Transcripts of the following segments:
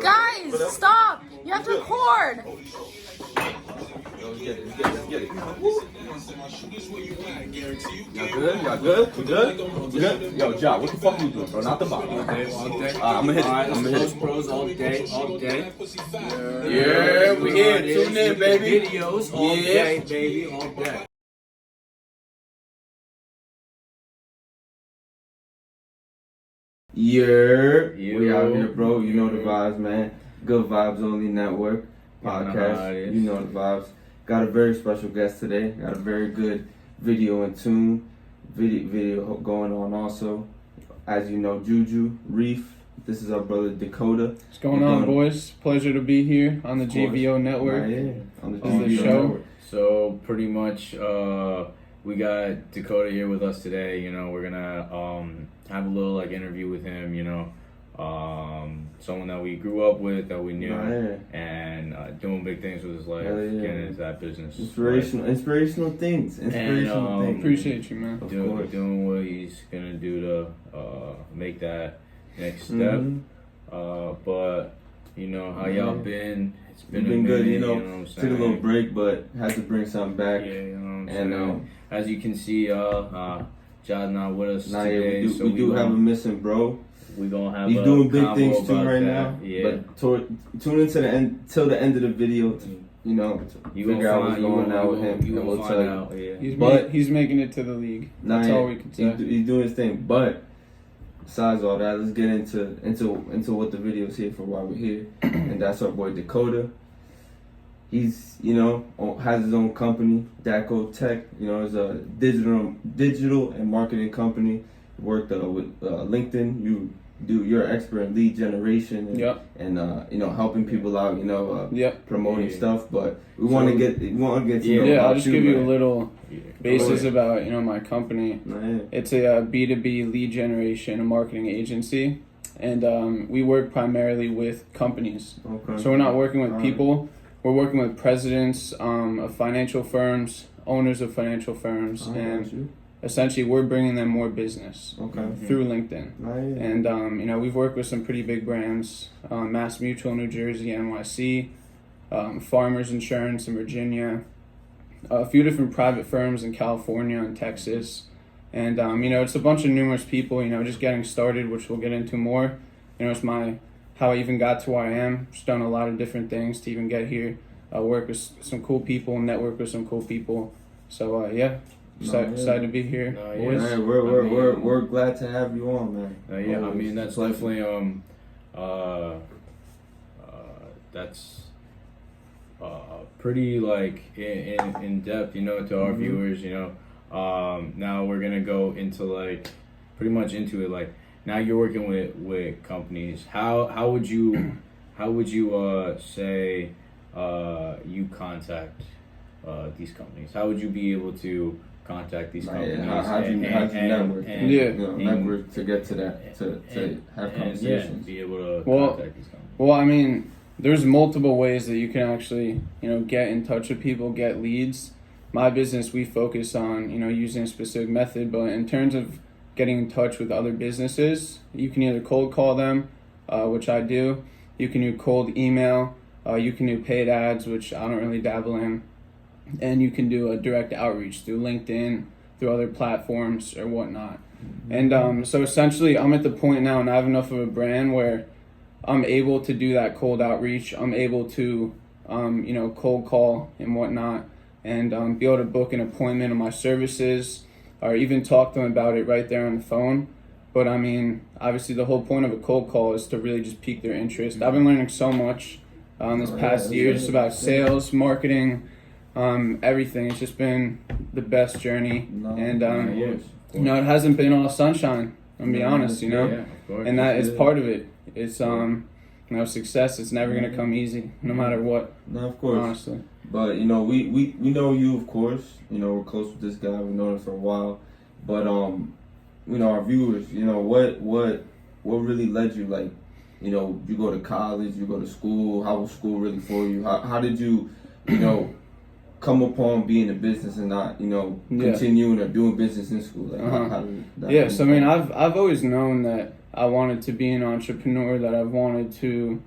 Guys, stop! You have to record! Get it. Y'all good? Y'all good? We good? We good? Yo, Ja, what the fuck you doing, bro? Not the bottom. All day. I'm gonna hit it. Pros all day. Yeah, we here. Tune in, baby. Videos all day, baby, all day. Yeah, we out here, bro. You know the vibes, man. Good Vibes Only Network podcast. You know the vibes. Got a very special guest today. Got a very good video in tune. Video going on also. As you know, Juju, Reef. This is our brother Dakota. What's going on, boys? Pleasure to be here on the GVO Network. On the GVO show. Network. So pretty much, we got Dakota here with us today. You know, we're gonna have a little like interview with him. You know, someone that we grew up with, that we knew, and doing big things with his life, getting into that business. Inspirational things. Inspirational things. Appreciate you, man. Doing what he's gonna do to make that next step. But you know how y'all been. It's been good, you know what I'm took a little break, but had to bring something back. Yeah, you know what I'm saying. As you can see, Jad's not with us today. We do have a missing bro. We gonna have. He's doing big things too right now. Yeah. But tune into the end till the end of the video. To figure out what's going on with him. You will find out. Yeah. He's making it to the league. That's all we can say. He's doing his thing. But besides all that, let's get into what the video is here for, why we're here, and that's our boy Dakota. He's has his own company, Dakota Tech. It's a digital and marketing company. Worked with LinkedIn. You're an expert in lead generation and helping people out. Promoting stuff. But we want to get to know about I'll just give you a little basis Oh, about my company. It's a B2B lead generation and marketing agency, and we work primarily with companies. Okay. So we're not working with people. We're working with presidents of financial firms, owners of financial firms, and essentially we're bringing them more business through LinkedIn. And we've worked with some pretty big brands: Mass Mutual, New Jersey, NYC, Farmers Insurance in Virginia, a few different private firms in California and Texas. And it's a bunch of numerous people, just getting started, which we'll get into more. It's how I even got to where I am. Just done a lot of different things to even get here. Work with some cool people, network with some cool people. So excited to be here. We're glad to have you on, man. I mean that's definitely that's pretty like in depth, to our viewers. Now we're gonna go into like pretty much into it. Like now you're working with companies. How would you say you contact these companies? How would you be able to contact these companies? How'd you network? Network to get to that, to have conversations. Be able to contact these companies. Well, I mean, there's multiple ways that you can actually, get in touch with people, get leads. My business, we focus on, using a specific method, but in terms of getting in touch with other businesses, you can either cold call them, which I do. You can do cold email. You can do paid ads, which I don't really dabble in. And you can do a direct outreach through LinkedIn, through other platforms or whatnot. And so essentially, I'm at the point now, and I have enough of a brand where I'm able to do that cold outreach. I'm able to, cold call and whatnot, and be able to book an appointment on my services, or even talk to them about it right there on the phone. But I mean, obviously, the whole point of a cold call is to really just pique their interest. I've been learning so much this past year, just about sales, marketing. Everything. It's just been the best journey, and it hasn't been all sunshine. I'm gonna be honest, and that is part of it. It's success. It's never gonna come easy, no matter what. No, of course. Honestly, but we know you, of course. We're close with this guy. We've known him for a while, but our viewers, what really led you, like, you go to college, you go to school. How was school really for you? How did you, come upon being in business and not, continuing or doing business in school? Like, how did that so I mean, I've always known that I wanted to be an entrepreneur, that I've wanted to,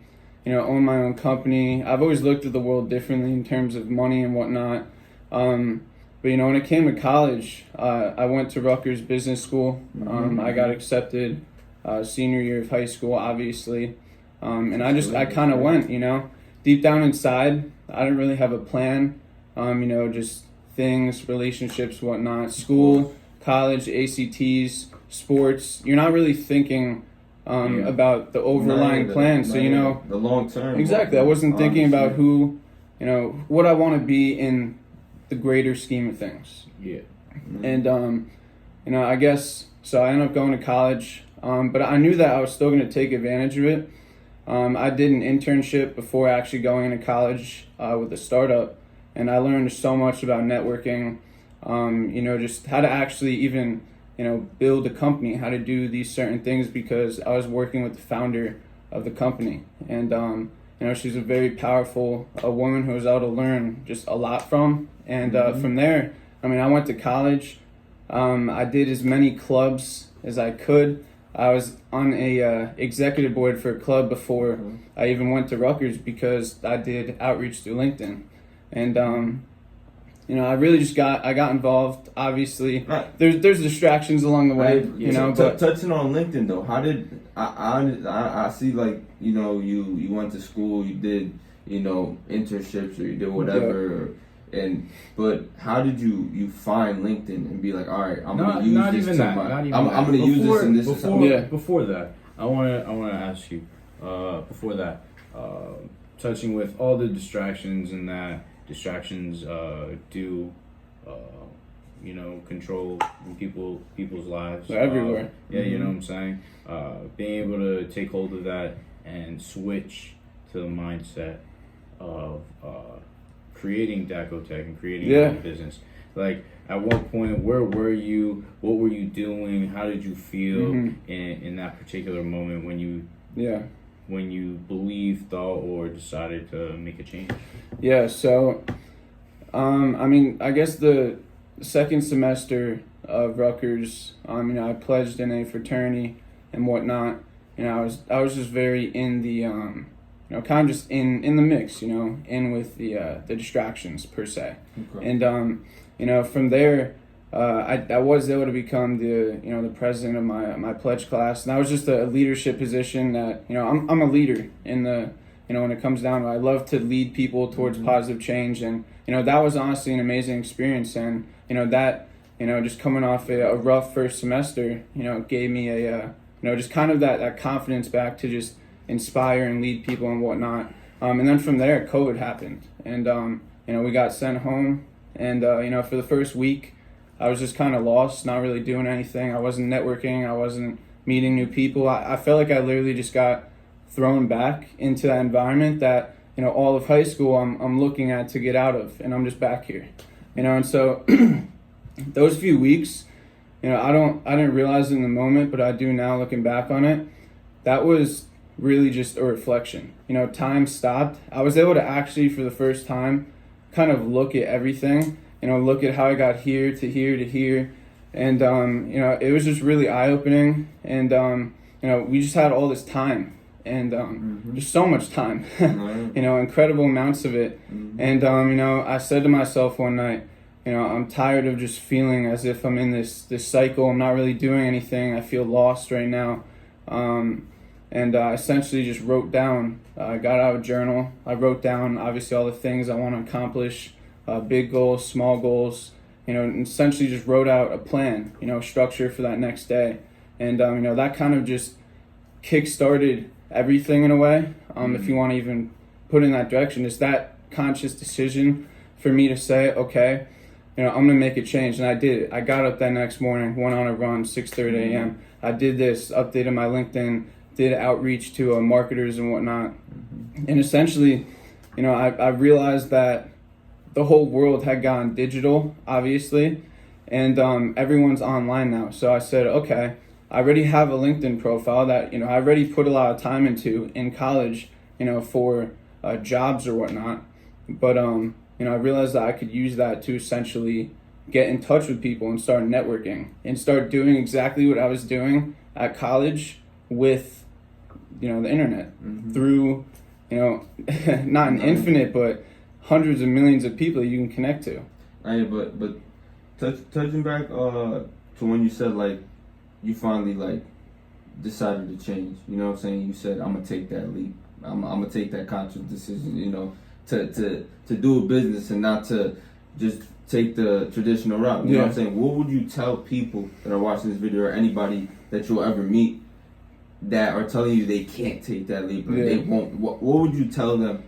own my own company. I've always looked at the world differently in terms of money and whatnot. But when it came to college, I went to Rutgers Business School. I got accepted senior year of high school, obviously. And I kind of went, deep down inside, I didn't really have a plan. Just things, relationships, whatnot, school, college, ACTs, sports. You're not really thinking about the overlying plan. So, the long term. Exactly. I wasn't thinking about who, what I want to be in the greater scheme of things. Yeah. And, I guess, so I ended up going to college, but I knew that I was still going to take advantage of it. I did an internship before actually going into college with a startup, and I learned so much about networking, just how to actually even, build a company, how to do these certain things, because I was working with the founder of the company. And, she's a very powerful woman who was able to learn just a lot from. And from there, I went to college. I did as many clubs as I could. I was on a executive board for a club before I even went to Rutgers, because I did outreach through LinkedIn. And, I really just got involved. Obviously, there's distractions along the way, but touching on LinkedIn though, how did I see, like, you went to school, you did, internships, or you did whatever, but how did you find LinkedIn and be like, all right, I'm gonna use this to my, I'm gonna use this in this. Before that, I wanna ask you, before that, touching with all the distractions and that. Distractions do, control people's lives. They're everywhere. You know what I'm saying? Being able to take hold of that and switch to the mindset of creating Dakota and creating your own business. Like, at what point, where were you? What were you doing? How did you feel in that particular moment when you believed, thought, or decided to make a change? Yeah, so, I guess the second semester of Rutgers, I pledged in a fraternity and whatnot. I was just very in the, kind of just in the mix, in with the distractions per se. Okay. And, from there, I was able to become the president of my pledge class, and that was just a leadership position that, I'm a leader in the, when it comes down to it. I love to lead people towards positive change, and, that was honestly an amazing experience. And, that, just coming off a rough first semester, gave me a, just kind of that confidence back to just inspire and lead people and whatnot. And then from there, COVID happened, and, we got sent home, and, for the first week, I was just kind of lost, not really doing anything. I wasn't networking. I wasn't meeting new people. I felt like I literally just got thrown back into that environment that, all of high school I'm looking at to get out of, and I'm just back here, and so those few weeks, I didn't realize it in the moment, but I do now looking back on it. That was really just a reflection. Time stopped. I was able to actually, for the first time, kind of look at everything, look at how I got here to here to here. And, it was just really eye-opening. And, we just had all this time, and just so much time, incredible amounts of it. And, I said to myself one night, I'm tired of just feeling as if I'm in this cycle. I'm not really doing anything. I feel lost right now. And I essentially just wrote down, I got out a journal. I wrote down, obviously, all the things I want to accomplish, big goals, small goals, and essentially just wrote out a plan, structure for that next day. And, that kind of just kick-started everything in a way, if you want to even put in that direction. It's that conscious decision for me to say, okay, I'm going to make a change. And I did it. I got up that next morning, went on a run, 6:30 a.m. I did this, updated my LinkedIn, did outreach to marketers and whatnot. And essentially, I realized that the whole world had gone digital, obviously, and everyone's online now. So I said, okay, I already have a LinkedIn profile that, I already put a lot of time into in college, for jobs or whatnot. But, I realized that I could use that to essentially get in touch with people and start networking and start doing exactly what I was doing at college, with, the internet through, not an infinite, but hundreds of millions of people you can connect to. Hey, but touching back to when you said like you finally like decided to change. You know what I'm saying? You said I'm gonna take that leap. I'm gonna take that conscious decision. To do a business and not to just take the traditional route. You know what I'm saying? What would you tell people that are watching this video or anybody that you'll ever meet that are telling you they can't take that leap or they won't? What would you tell them?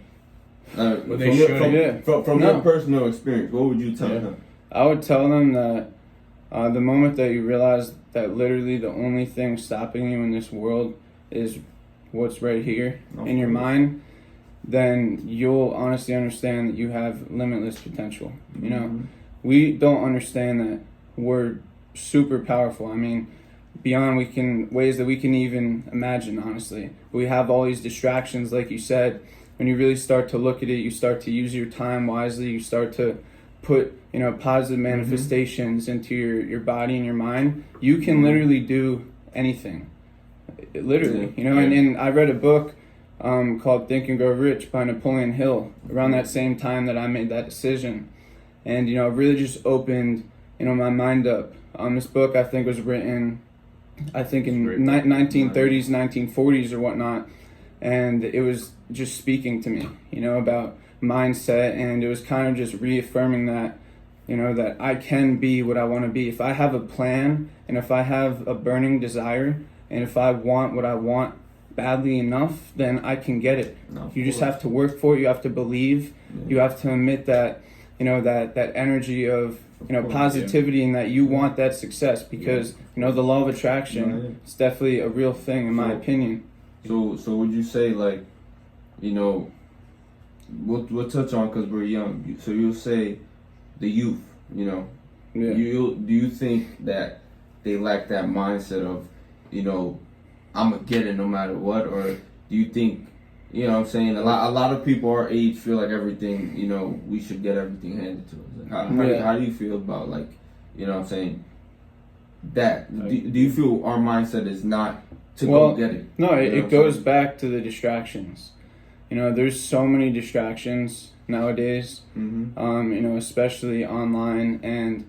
From your personal experience, what would you tell them? I would tell them that the moment that you realize that literally the only thing stopping you in this world is what's right here in your mind, then you'll honestly understand that you have limitless potential. We don't understand that we're super powerful. I mean, beyond ways that we can even imagine, honestly. We have all these distractions, like you said. When you really start to look at it, you start to use your time wisely. You start to put, positive manifestations into your body and your mind. You can literally do anything. Literally, and I read a book called Think and Grow Rich by Napoleon Hill around that same time that I made that decision. And, it really just opened, my mind up. This book, I think, was written, in 1930s, 1940s or whatnot. And it was just speaking to me, about mindset. And it was kind of just reaffirming that, that I can be what I want to be. If I have a plan and if I have a burning desire and if I want what I want badly enough, then I can get it. You just have to work for it. You have to believe. You have to admit that, that energy of, positivity and that you want that success because, the law of attraction is definitely a real thing in my opinion. So would you say like, we'll touch on because we're young. So you'll say the youth, do you think that they lack that mindset of, I'm gonna get it no matter what, or do you think, a lot of people our age feel like everything, we should get everything handed to us. Like, how do you feel about like, that? Do you feel our mindset is not to go get it? No, it goes back to the distractions. There's so many distractions nowadays, especially online. And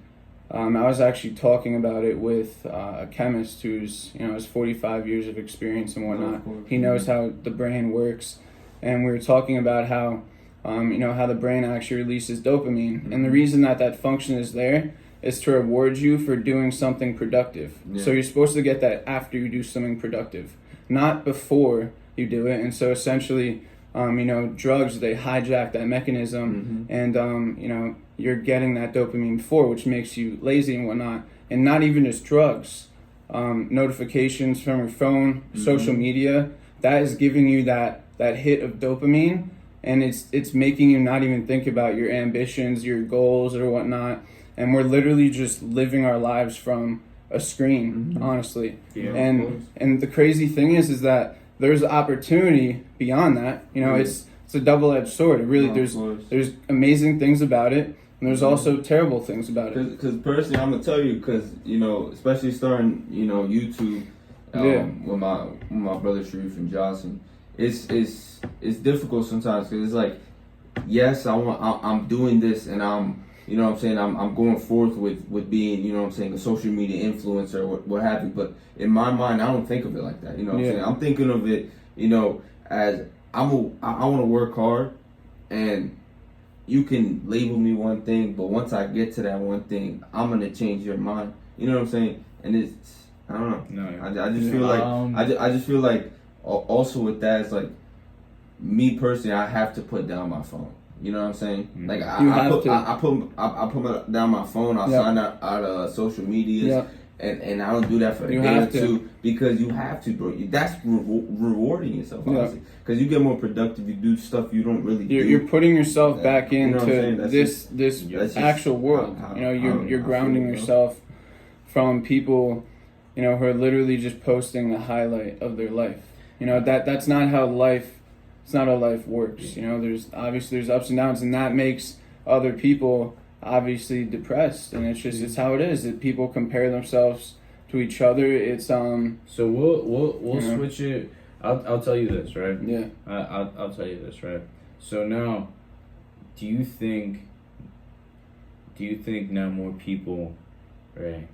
I was actually talking about it with a chemist who's, has 45 years of experience and whatnot. He knows how the brain works. And we were talking about how, how the brain actually releases dopamine. And the reason that function is there is to reward you for doing something productive. So you're supposed to get that after you do something productive, not before you do it. And so essentially, drugs, they hijack that mechanism and, you're getting that dopamine before, which makes you lazy and whatnot. And not even just drugs, notifications from your phone, social media, that is giving you that hit of dopamine. And it's making you not even think about your ambitions, your goals or whatnot. And we're literally just living our lives from a screen, honestly. Yeah, and the crazy thing is that there's opportunity beyond that. It's a double-edged sword. It really, there's amazing things about it, and there's also terrible things about it. Because personally, I'm gonna tell you, because especially starting YouTube with my brother Sharif and Johnson, it's difficult sometimes because it's like, yes, I'm doing this and I'm going forth with being, a social media influencer or what have you. But in my mind, I don't think of it like that. I'm thinking of it, as I want to work hard, and you can label me one thing, but once I get to that one thing, I'm gonna change your mind. You know what I'm saying? And it's, I don't know. I just feel like I just feel like also with that, it's like me personally, I have to put down my phone. You know what I'm saying? Like I put down my phone. I sign out of social media, and I don't do that for a day or two because you have to, bro. That's rewarding yourself, honestly, because you get more productive. You do stuff you don't really do. You're putting yourself back into this actual world. You're grounding yourself from people, who are literally just posting the highlight of their life. That's not how life. It's not how life works. There's ups and downs, and that makes other people obviously depressed. And it's how it is, that people compare themselves to each other. It's So we'll you know. switch it. I'll tell you this, right? Yeah. I'll tell you this, right? So now, do you think now more people, right?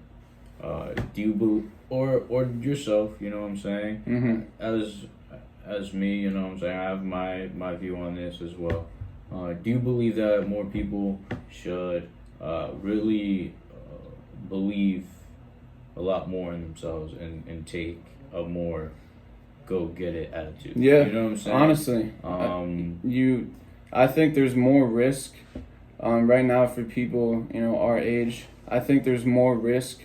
Do you or yourself? You know what I'm saying? As me, you know what I'm saying. I have my view on this as well. Do you believe that more people should really believe a lot more in themselves and take a more go get it attitude? Yeah, you know what I'm saying. Honestly, I think there's more risk right now for people, our age. I think there's more risk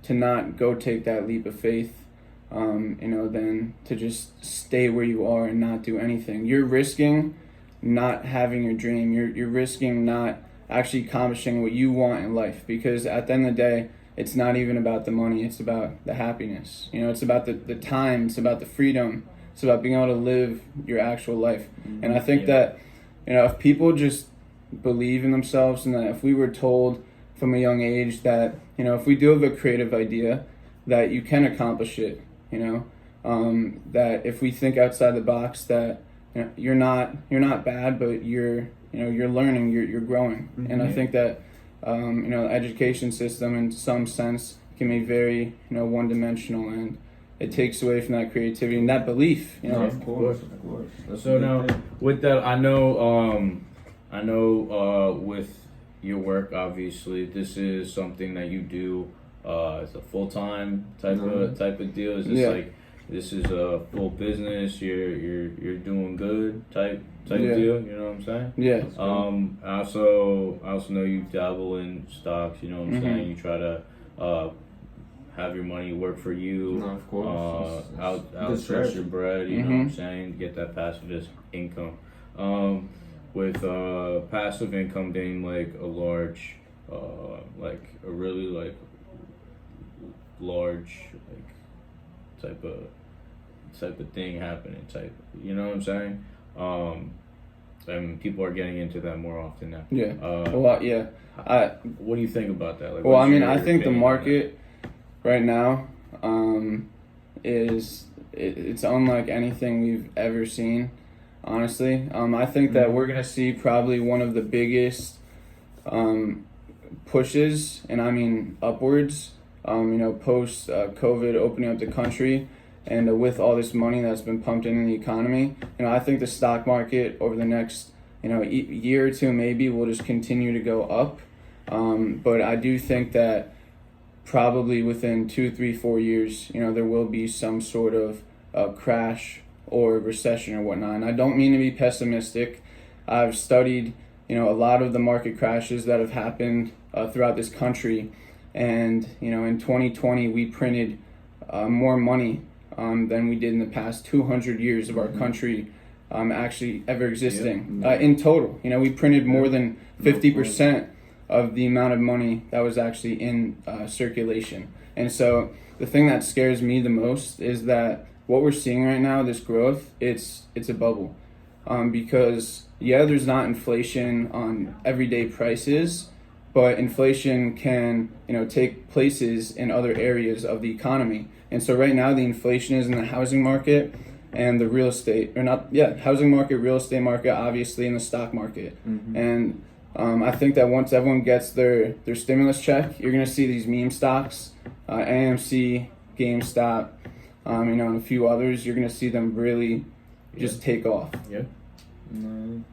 to not go take that leap of faith, than to just stay where you are and not do anything. You're risking not having your dream. You're risking not actually accomplishing what you want in life, because at the end of the day, it's not even about the money. It's about the happiness. It's about the time. It's about the freedom. It's about being able to live your actual life. And I think that, if people just believe in themselves, and that if we were told from a young age that, if we do have a creative idea, that you can accomplish it, that if we think outside the box, that you're not bad, but you're learning, you're growing. And I think that the education system in some sense can be very one-dimensional, and it takes away from that creativity and that belief. Of course. So now with that, I know with your work, obviously this is something that you do. It's a full-time type of deal. Is this like, this is a full business? You're doing good type deal. You know what I'm saying? Yeah. I also know you dabble in stocks. You know what I'm saying? You try to have your money work for you. No, of course. Outstretch your bread. You know what I'm saying? Get that passive income. With passive income being like a large, like a really like large like type of thing happening, you know what I'm saying? And people are getting into that more often now. Yeah. What do you think about that? Like, well, I mean, I think the market right now it's unlike anything we've ever seen, honestly. I think that we're gonna see probably one of the biggest pushes, and I mean upwards, post COVID opening up the country, and with all this money that's been pumped into the economy, I think the stock market over the next year or two maybe will just continue to go up. But I do think that probably within 2, 3, 4 years, there will be some sort of crash or recession or whatnot. And I don't mean to be pessimistic. I've studied, a lot of the market crashes that have happened throughout this country. And, in 2020, we printed more money than we did in the past 200 years of our country actually ever existing. In total, we printed more than 50% of the amount of money that was actually in circulation. And so the thing that scares me the most is that what we're seeing right now, this growth, it's a bubble. Because there's not inflation on everyday prices, but inflation can, take places in other areas of the economy. And so right now the inflation is in the housing market and the real estate, housing market, real estate market, obviously, in the stock market. And I think that once everyone gets their stimulus check, you're gonna see these meme stocks, AMC, GameStop, and a few others. You're gonna see them really just take off. Yeah. No,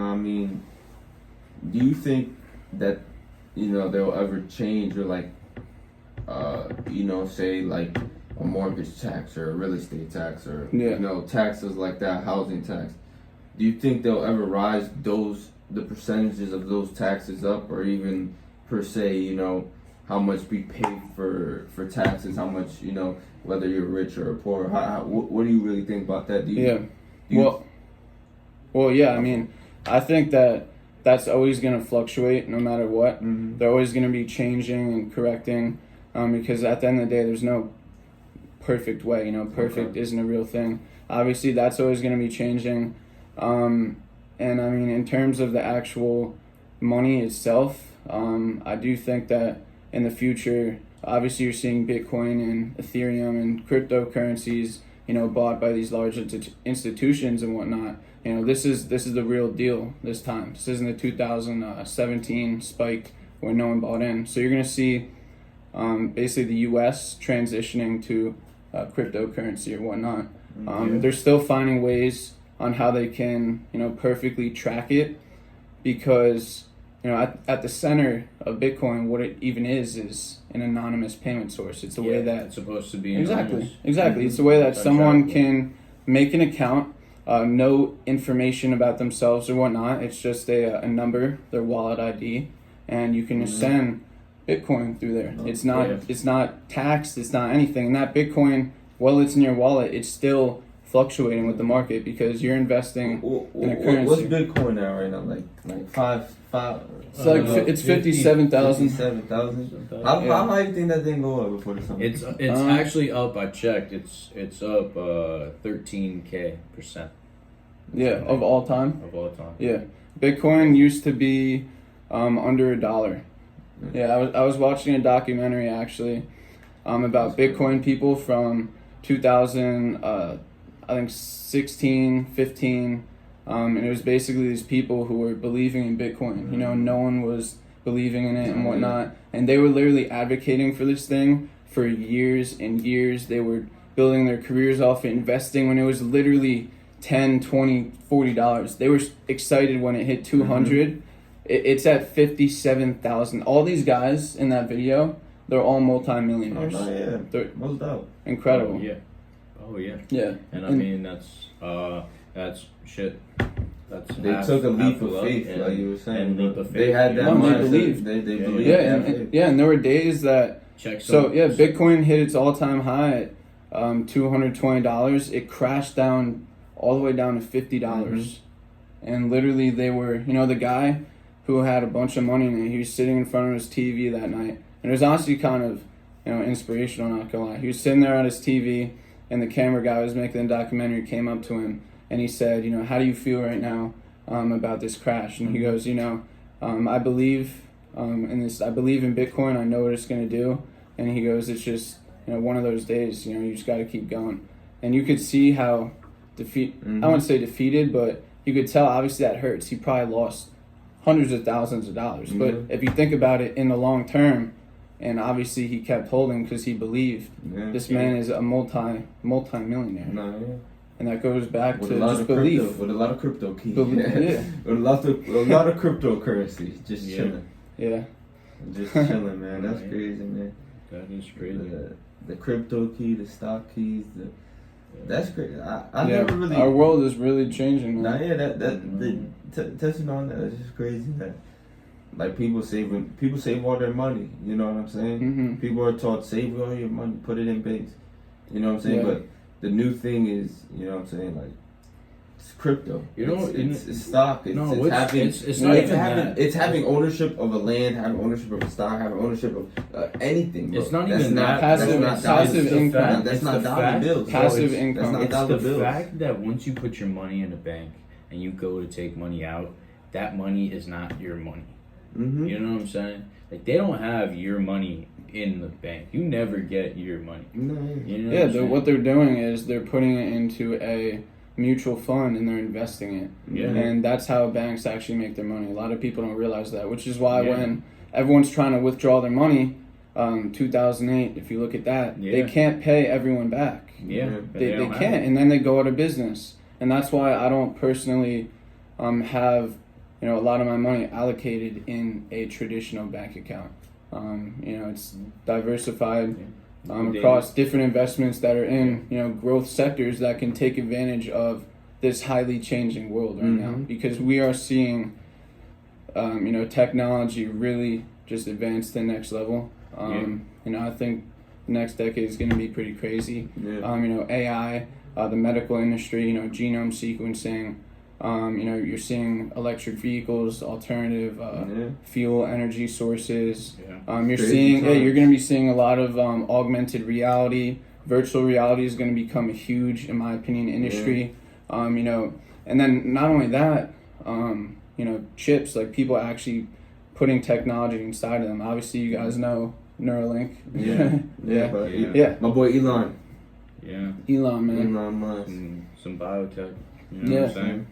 I mean, do you think that they'll ever change, or like say like a mortgage tax or a real estate tax, or taxes like that, housing tax? Do you think they'll ever rise the percentages of those taxes up, or even per se, how much we pay for taxes, how much, whether you're rich or poor? What do you really think about that? I mean, I think that's always going to fluctuate no matter what. They're always going to be changing and correcting, because at the end of the day, there's no perfect way. Perfect isn't a real thing. Obviously, that's always going to be changing. And I mean, in terms of the actual money itself, I do think that in the future, obviously you're seeing Bitcoin and Ethereum and cryptocurrencies, bought by these large institutions and whatnot. This is the real deal this time. This isn't the 2017 spike where no one bought in. So you're going to see basically the U.S. transitioning to cryptocurrency or whatnot. They're still finding ways on how they can, perfectly track it, because, at the center of Bitcoin, what it even is an anonymous payment source. It's the way that it's supposed to be exactly. It's the way that someone can make an account, no information about themselves or whatnot. It's just a number, their wallet ID, and you can just send Bitcoin through there. It's not taxed. It's not anything. And that Bitcoin, while it's in your wallet, it's still fluctuating with the market because you're investing in a currency. What's Bitcoin now right now? Like five. It's like it's 57,000. 57,000. How high do you think that thing go up before the summer? It's actually up. I checked. It's up 13% Yeah, of all time. Of all time. Yeah, Bitcoin used to be under $1. Yeah, I was watching a documentary actually about Bitcoin people from 2000, I think 16, 15, and it was basically these people who were believing in Bitcoin. No one was believing in it and whatnot, and they were literally advocating for this thing for years and years. They were building their careers off it, investing when it was literally $10, $20, $40. They were excited when it hit 200. It's at 57,000. All these guys in that video, they're all multi-millionaires. Oh, no, yeah. They're most doubt. incredible. Oh yeah. Yeah. And I mean that's shit. They took a leap of faith, like you were saying. Leap of faith. They had that No, they mindset. believed. They believed. And there were days that. Check Bitcoin hit its all-time high at $220. It crashed down all the way down to $50, and literally they were, the guy who had a bunch of money in it, he was sitting in front of his TV that night, and it was honestly kind of, inspirational, not gonna lie. He was sitting there on his TV, and the camera guy who was making the documentary came up to him, and he said, how do you feel right now about this crash? And he goes, I believe in this. I believe in Bitcoin. I know what it's gonna do. And he goes, it's just, one of those days. You just got to keep going. And you could see how I wouldn't say defeated, but you could tell obviously that hurts. He probably lost hundreds of thousands of dollars. But if you think about it in the long term, and obviously he kept holding because he believed. This man is a multi-millionaire. And that goes back to just belief. With a lot of crypto keys. With a lot of cryptocurrency. Just chilling. Yeah. Just chilling, man. That's crazy, man. That is crazy. The crypto key, the stock keys, that's crazy. I never really. Our world is really changing, man. Touching on that, it's just crazy that, like, people save all their money. You know what I'm saying? People are taught, save all your money, put it in banks. You know what I'm saying? Yeah. But the new thing is, you know what I'm saying, like, it's crypto. It's stock. It's having ownership of a land, having ownership of a stock, having ownership of anything. Bro. It's not even that. Passive income. That's not dollar bills. Passive income. It's the fact that once you put your money in a bank and you go to take money out, that money is not your money. You know what I'm saying? Like, they don't have your money in the bank. You never get your money. What they're doing is they're putting it into a mutual fund and they're investing it. And that's how banks actually make their money. A lot of people don't realize that, which is why when everyone's trying to withdraw their money, 2008, if you look at that, they can't pay everyone back. They can't, and then they go out of business. And that's why I don't personally have a lot of my money allocated in a traditional bank account. It's diversified across different investments that are in growth sectors that can take advantage of this highly changing world right now, because we are seeing technology really just advance to the next level. I think the next decade is going to be pretty crazy. AI, the medical industry, genome sequencing. You're seeing electric vehicles, alternative fuel energy sources. You're going to be seeing a lot of augmented reality. Virtual reality is going to become a huge, in my opinion, industry. And then not only that, chips, like people actually putting technology inside of them. Obviously, you guys know Neuralink. But Yeah. my boy Elon. Yeah. Elon, man. Elon Musk. Some biotech. You know what I'm saying?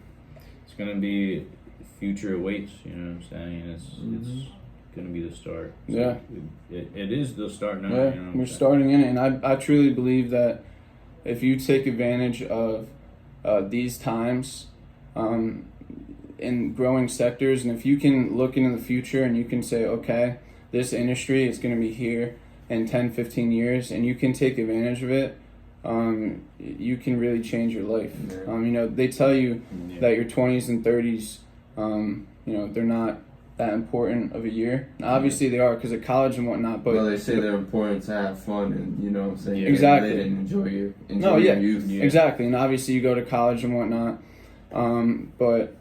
It's gonna be future awaits. You know what I'm saying? It's gonna be the start. So Yeah. It is the start now. Yeah, You know we're starting in it, and I truly believe that if you take advantage of these times in growing sectors, and if you can look into the future and you can say, okay, this industry is going to be here in 10, 15 years, and you can take advantage of it, you can really change your life. Yeah. You know, they tell you that your 20s and 30s, you know, they're not that important of a year. Now, obviously they are because of college and whatnot, but well, they say they're important to have fun and, you know what I'm saying, Exactly. get lit and enjoy your youth. Yeah. Exactly, and obviously you go to college and whatnot, but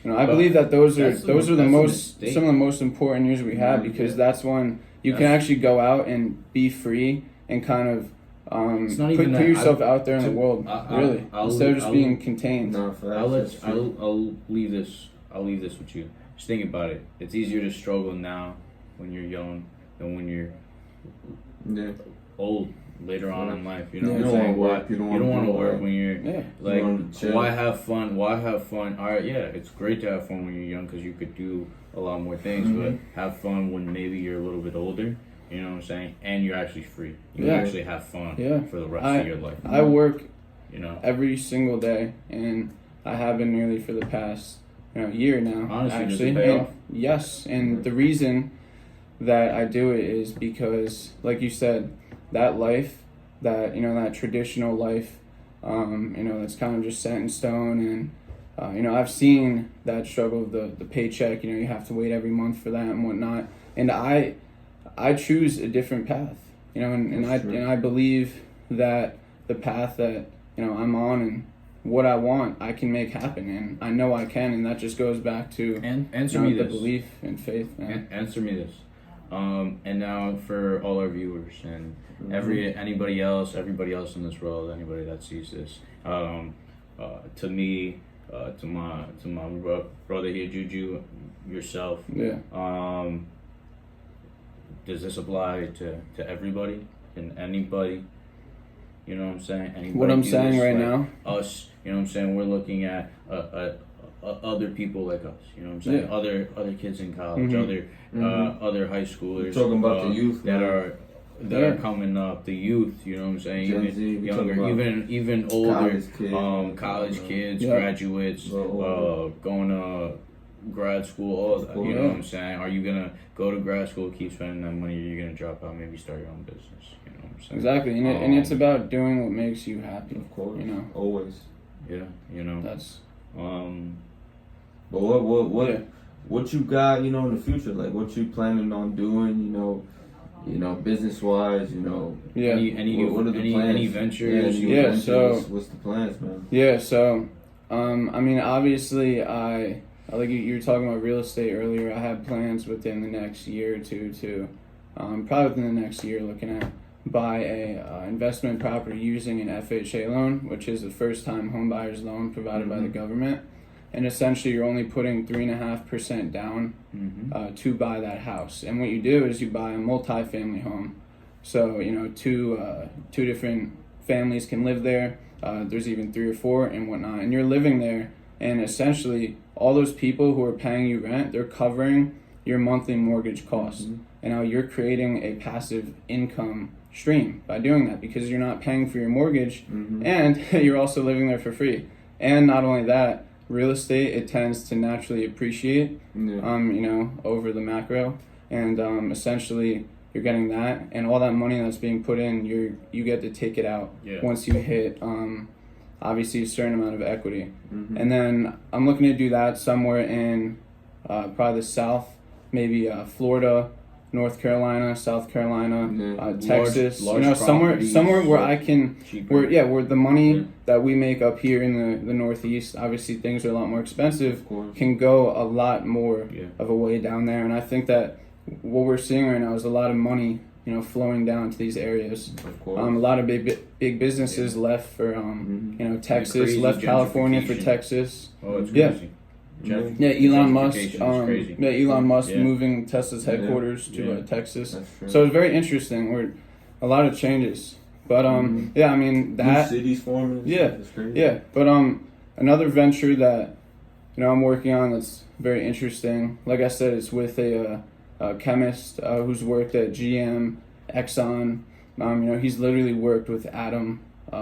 you know, I believe that those are some of the most important years we have, because that's when you can actually go out and be free and kind of put yourself out there in the world, really, instead of just being contained. No, I'll leave this with you. Just think about it. It's easier to struggle now when you're young than when you're old later on in life. You know what I'm saying? You don't want to work when you're like, why have fun? Why have fun? All right, yeah, it's great to have fun when you're young because you could do a lot more things, but have fun when maybe you're a little bit older. You know what I'm saying? And you're actually free. You actually have fun for the rest of your life. I work, you know, every single day, and I have been nearly for the past year now. Honestly, actually, does it pay off? Yes, and the reason that I do it is because, like you said, that life, that that traditional life, that's kind of just set in stone, and I've seen that struggle of the paycheck. You have to wait every month for that and whatnot, and I choose a different path, and I believe that the path that I'm on and what I want, I can make happen, and I know I can, and that just goes back to answer me the this. belief and faith. Answer me this. And now for all our viewers and everybody else in this world, anybody that sees this, to me, to my brother here, Juju, yourself. Yeah. Does this apply to everybody? Can anybody? You know what I'm saying? Anybody what I'm do saying this, right like now. Us. You know what I'm saying? We're looking at other people like us. You know what I'm saying? Yeah. Other kids in college, other high schoolers. You're talking about the youth that are coming up. The youth. You know what I'm saying? Gen even Z, younger, even older. College kids, graduates, going to grad school. All that. You know what I'm saying? Are you gonna go to grad school, keep spending that money, or are you gonna drop out, maybe start your own business? You know what I'm saying? Exactly, and it's about doing what makes you happy. Of course, always. Yeah, That's. But what you got, in the future? Like, what you planning on doing? Business wise. Yeah. What are the plans? Any ventures? Ventures? So what's the plans, man? Yeah. So, obviously, like you were talking about real estate earlier. I have plans within the next year or two to, probably within the next year, looking at buy a investment property using an FHA loan, which is a first-time home buyer's loan provided by the government. And essentially, you're only putting 3.5% down to buy that house. And what you do is you buy a multi-family home. So two different families can live there. There's even 3 or 4 and whatnot. And you're living there, and essentially, all those people who are paying you rent, they're covering your monthly mortgage costs. And now you're creating a passive income stream by doing that, because you're not paying for your mortgage, and you're also living there for free. And not only that, real estate, it tends to naturally appreciate, over the macro, and essentially you're getting that, and all that money that's being put in, you get to take it out once you hit obviously a certain amount of equity. And then I'm looking to do that somewhere in probably the South, maybe Florida, North Carolina, South Carolina, Texas, somewhere where I can, where the money that we make up here in the Northeast, obviously things are a lot more expensive, can go a lot more of a way down there. And I think that what we're seeing right now is a lot of money, flowing down to these areas. A lot of big businesses left for, Texas, left California for Texas. Oh, it's crazy. Jeff. Yeah, Elon Musk. Gentrification is crazy. Yeah, Elon Musk Yeah. moving Tesla's headquarters to Yeah. Texas. That's true. So it's very interesting. We're a lot of changes, but yeah, I mean New that. cities forming. and Yeah. stuff, it's crazy. Yeah, but another venture that I'm working on that's very interesting. Like I said, it's with a chemist who's worked at GM, Exxon. He's literally worked with atom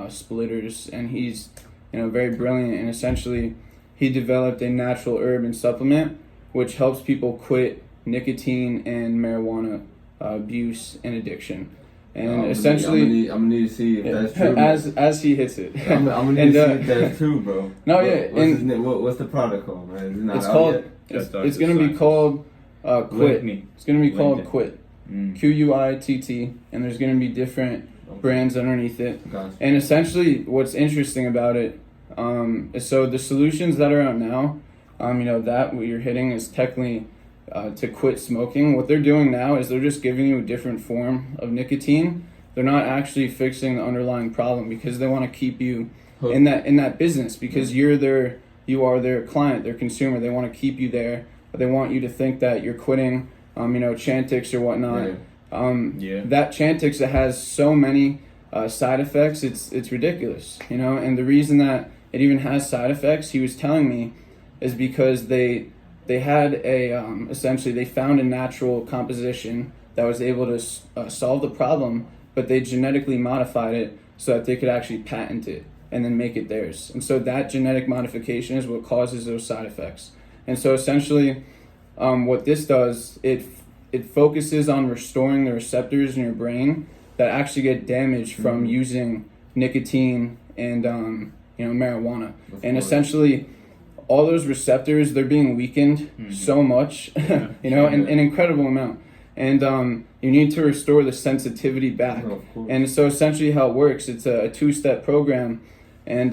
splitters, and he's very brilliant. And essentially, he developed a natural herb and supplement which helps people quit nicotine and marijuana abuse and addiction. And essentially, I'm gonna need to see if yeah, that's true. as he hits it. I'm gonna need to see if that's true, bro. No, yeah, What's, his name? What's the product called, man? Is it not It's out called. yet? It's gonna be called Quit. Me. It's gonna be called LinkedIn. Quit. Mm. QUITT, and there's gonna be different brands underneath it. Gotcha. And essentially, what's interesting about it is so the solutions that are out now, that what you're hitting is technically to quit smoking. What they're doing now is they're just giving you a different form of nicotine. They're not actually fixing the underlying problem because they want to keep you in that business because you are their client, their consumer. They want to keep you there. They want you to think that you're quitting, Chantix or whatnot. Right. That Chantix that has so many side effects, it's ridiculous, And the reason that it even has side effects, he was telling me, is because they had essentially they found a natural composition that was able to solve the problem, but they genetically modified it so that they could actually patent it and then make it theirs. And so that genetic modification is what causes those side effects. And so essentially, what this does, it focuses on restoring the receptors in your brain that actually get damaged from using nicotine and marijuana. And essentially, all those receptors, they're being weakened so much, an incredible amount. And you need to restore the sensitivity back. And so essentially how it works, it's a 2-step program. And,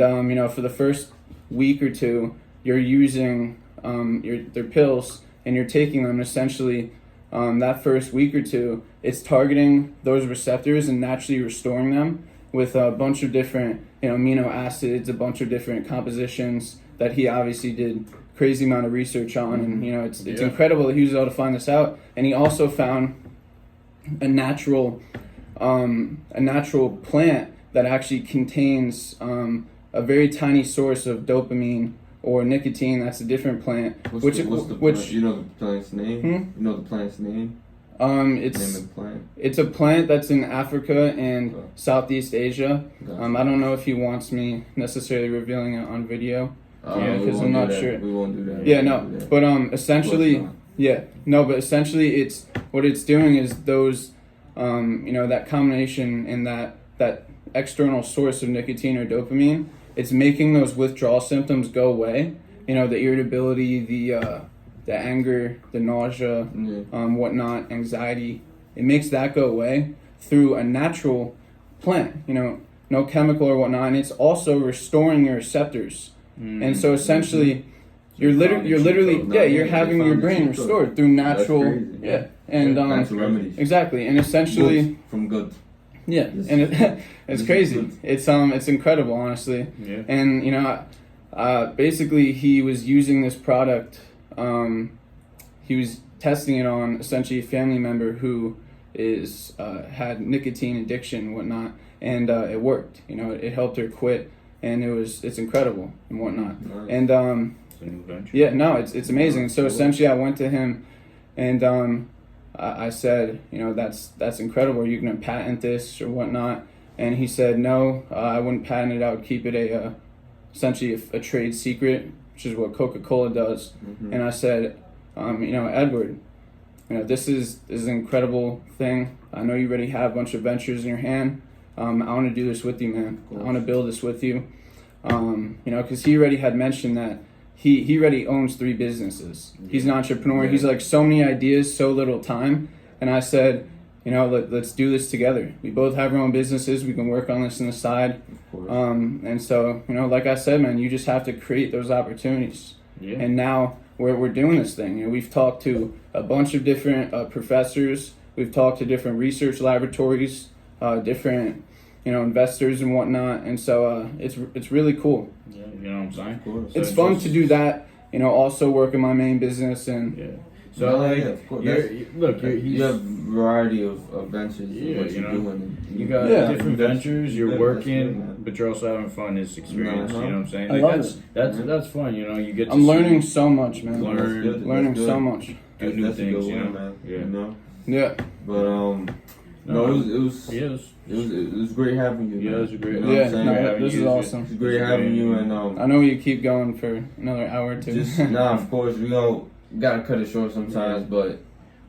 for the first week or two, you're using their pills and you're taking them essentially that first week or two. It's targeting those receptors and naturally restoring them with a bunch of different, amino acids, a bunch of different compositions that he obviously did crazy amount of research on. And, it's incredible that he was able to find this out. And he also found a natural plant that actually contains a very tiny source of dopamine or nicotine. That's a different plant. What's you know the plant's name? You know the plant's name? Name of the plant? It's a plant that's in Africa and Southeast Asia. Gotcha. I don't know if he wants me necessarily revealing it on video. Because I'm not sure. We won't do that. Yeah, no. But essentially, but essentially, it's what it's doing is those, that combination and that external source of nicotine or dopamine. It's making those withdrawal symptoms go away. The irritability, the anger, the nausea, whatnot, anxiety. It makes that go away through a natural plant. No chemical or whatnot, and it's also restoring your receptors. And so essentially, you're having your brain restored through natural, and natural remedies. Exactly, and essentially Good from good. Yeah, and it's crazy. It's incredible, honestly. Yeah. And basically he was using this product. He was testing it on essentially a family member who had nicotine addiction and whatnot, and it worked. It helped her quit, and it's incredible and whatnot. Nice. And It's a new venture. yeah, no, it's amazing. So essentially, I went to him, and I said, that's incredible. Are you going to patent this or whatnot? And he said, no, I wouldn't patent it. I would keep it essentially a trade secret, which is what Coca-Cola does. And I said, Edward, this is an incredible thing. I know you already have a bunch of ventures in your hand. I want to do this with you, man. I want to build this with you. Because he already had mentioned that he already owns 3 businesses. He's an entrepreneur. He's like so many ideas, so little time. And I said, let's do this together. We both have our own businesses. We can work on this on the side. And so, like I said, man, you just have to create those opportunities. Yeah. And now we're doing this thing. We've talked to a bunch of different professors. We've talked to different research laboratories, different investors and whatnot. And so it's really cool. Yeah, you know what I'm saying? Cool. It's fun to do that also work in my main business and. Yeah. So like, of course. you have a variety of ventures. Yeah, what you're doing. You got different ventures. You're working, but you're also having fun. It's experience. You know what I'm saying? I love that's fun. You get. I'm learning so much, man. Learning so much. Do new that's things. Man. Yeah. Yeah. But it was great having you. Yeah, it was great. This is awesome. It's great having you, and I know you keep going for another hour or two. Of course we gotta cut it short sometimes, but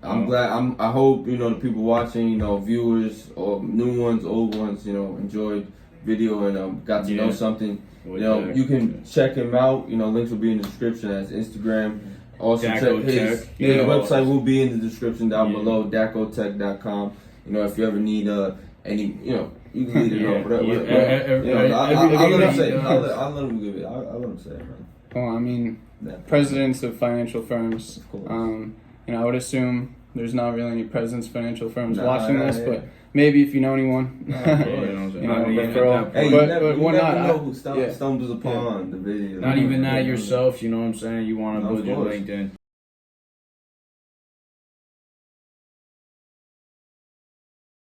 I'm glad. I hope the people watching, viewers or new ones, old ones, enjoyed video and got to know something. You can check him out. Links will be in the description as Instagram. Also check his website will be in the description down below, dakotech.com. If you ever need any, you can leave it off. I'll let him say it. I'll let him give it. I'll let him say it, man. Well, I mean, presidents of financial firms. I would assume there's not really any presidents of financial firms watching this, but maybe if you know anyone, referral. Hey, but we're not. Know who stumbles upon the video. Not even that yourself. You know what I'm saying? You want to build your LinkedIn.